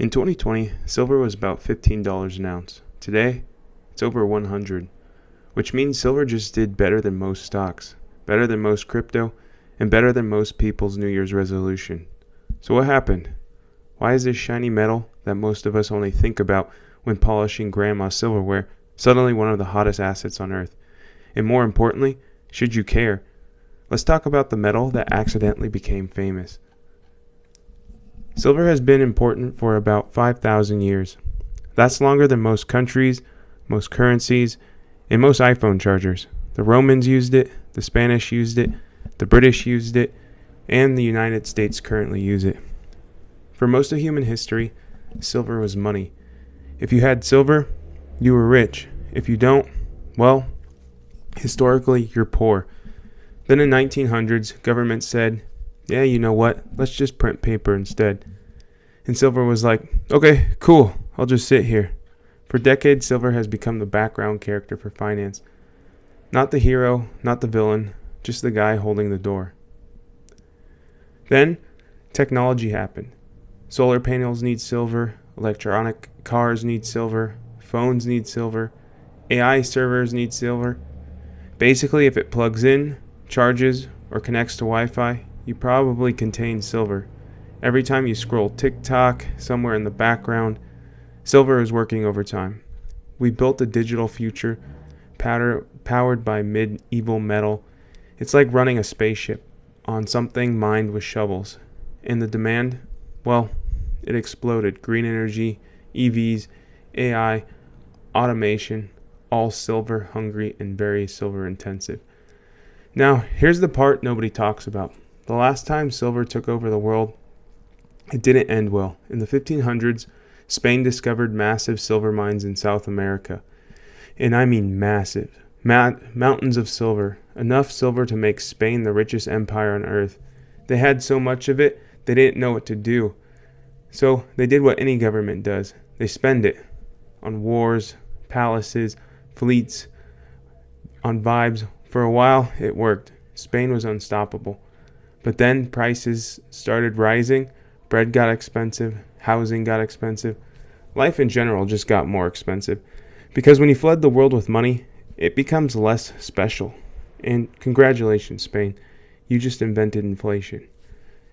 In 2020, silver was about $15 an ounce. Today, it's over 100, which means silver just did better than most stocks, better than most crypto, and better than most people's New Year's resolution. So what happened? Why is this shiny metal that most of us only think about when polishing grandma's silverware suddenly one of the hottest assets on earth? And more importantly, should you care? Let's talk about the metal that accidentally became famous. Silver has been important for about 5,000 years. That's longer than most countries, most currencies, and most iPhone chargers. The Romans used it, the Spanish used it, the British used it, and the United States currently use it. For most of human history, silver was money. If you had silver, you were rich. If you don't, well, historically, you're poor. Then in 1900s, government said, yeah, you know what, let's just print paper instead. And silver was like, okay, cool, I'll just sit here. For decades, silver has become the background character for finance. Not the hero, not the villain, just the guy holding the door. Then, technology happened. Solar panels need silver, electronic cars need silver, phones need silver, AI servers need silver. Basically, if it plugs in, charges, or connects to Wi-Fi, you probably contain silver. Every time you scroll TikTok, somewhere in the background, silver is working overtime. We built a digital future powered by medieval metal. It's like running a spaceship on something mined with shovels. And the demand, well, it exploded. Green energy, EVs, AI, automation, all silver hungry and very silver intensive. Now, here's the part nobody talks about. The last time silver took over the world, it didn't end well. In the 1500s, Spain discovered massive silver mines in South America. And I mean massive. Mountains of silver. Enough silver to make Spain the richest empire on earth. They had so much of it, they didn't know what to do. So they did what any government does. They spend it on wars, palaces, fleets, on vibes. For a while, it worked. Spain was unstoppable. But then prices started rising, bread got expensive, housing got expensive, life in general just got more expensive. Because when you flood the world with money, it becomes less special. And congratulations, Spain, you just invented inflation.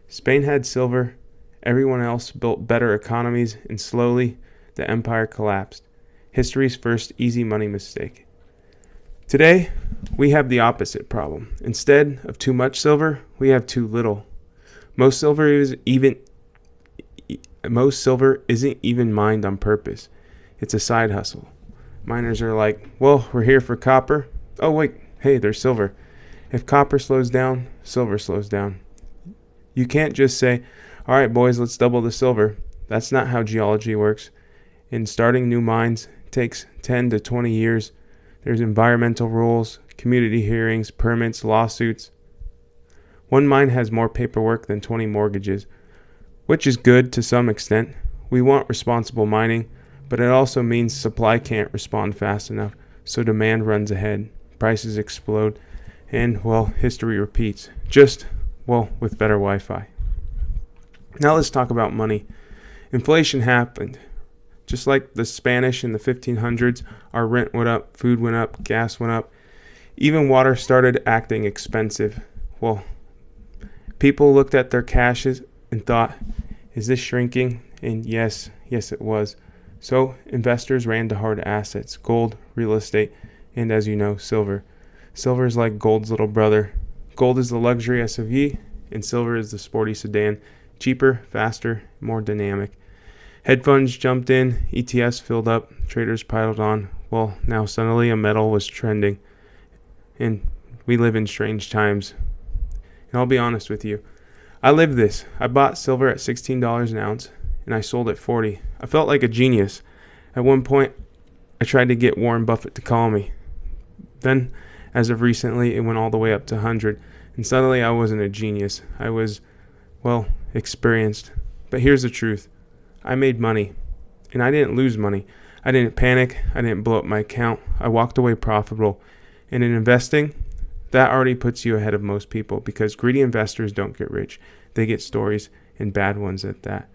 Spain had silver, everyone else built better economies, and slowly the empire collapsed. History's first easy money mistake. Today, we have the opposite problem. Instead of too much silver, we have too little. Most silver isn't even mined on purpose. It's a side hustle. Miners are like, well, we're here for copper. Oh wait, hey, there's silver. If copper slows down, silver slows down. You can't just say, all right, boys, let's double the silver. That's not how geology works. And starting new mines takes 10 to 20 years. There's environmental rules, community hearings, permits, lawsuits. One mine has more paperwork than 20 mortgages, which is good to some extent. We want responsible mining, but it also means supply can't respond fast enough, so demand runs ahead, prices explode, and, well, history repeats. Just, well, with better Wi-Fi. Now let's talk about money. Inflation happened. Just like the Spanish in the 1500s, our rent went up, food went up, gas went up. Even water started acting expensive. Well, people looked at their cashes and thought, is this shrinking? And yes it was. So investors ran to hard assets, gold, real estate, and as you know, silver. Silver is like gold's little brother. Gold is the luxury SUV, and silver is the sporty sedan. Cheaper, faster, more dynamic. Hedge funds jumped in, ETFs filled up, traders piled on. Well, now suddenly a metal was trending. And we live in strange times. And I'll be honest with you. I lived this. I bought silver at $16 an ounce, and I sold at $40. I felt like a genius. At one point, I tried to get Warren Buffett to call me. Then, as of recently, it went all the way up to 100. And suddenly I wasn't a genius. I was, well, experienced. But here's the truth. I made money, and I didn't lose money. I didn't panic. I didn't blow up my account. I walked away profitable. And in investing, that already puts you ahead of most people because greedy investors don't get rich. They get stories, and bad ones at that.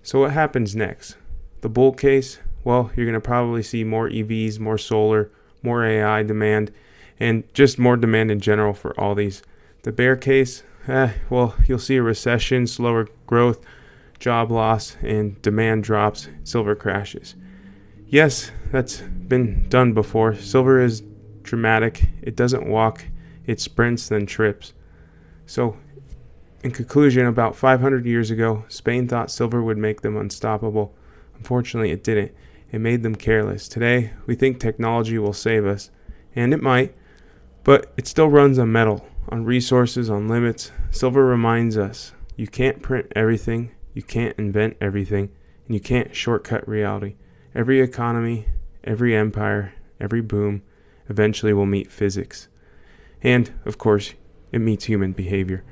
So what happens next? The bull case, well, you're going to probably see more EVs, more solar, more AI demand, and just more demand in general for all these. The bear case, well, you'll see a recession, slower growth, job loss, and demand drops, silver crashes. Yes, that's been done before. Silver is dramatic. It doesn't walk, it sprints, then trips. So, in conclusion, about 500 years ago, Spain thought silver would make them unstoppable. Unfortunately, it didn't. It made them careless. Today, we think technology will save us, and it might, but it still runs on metal, on resources, on limits. Silver reminds us, you can't print everything, you can't invent everything, and you can't shortcut reality. Every economy, every empire, every boom eventually will meet physics. And, of course, it meets human behavior.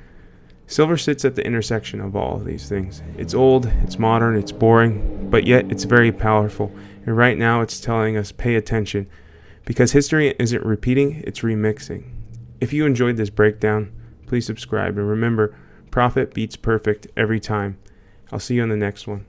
Silver sits at the intersection of all of these things. It's old, it's modern, it's boring, but yet it's very powerful. And right now it's telling us pay attention, because history isn't repeating, it's remixing. If you enjoyed this breakdown, please subscribe, and remember, profit beats perfect every time. I'll see you on the next one.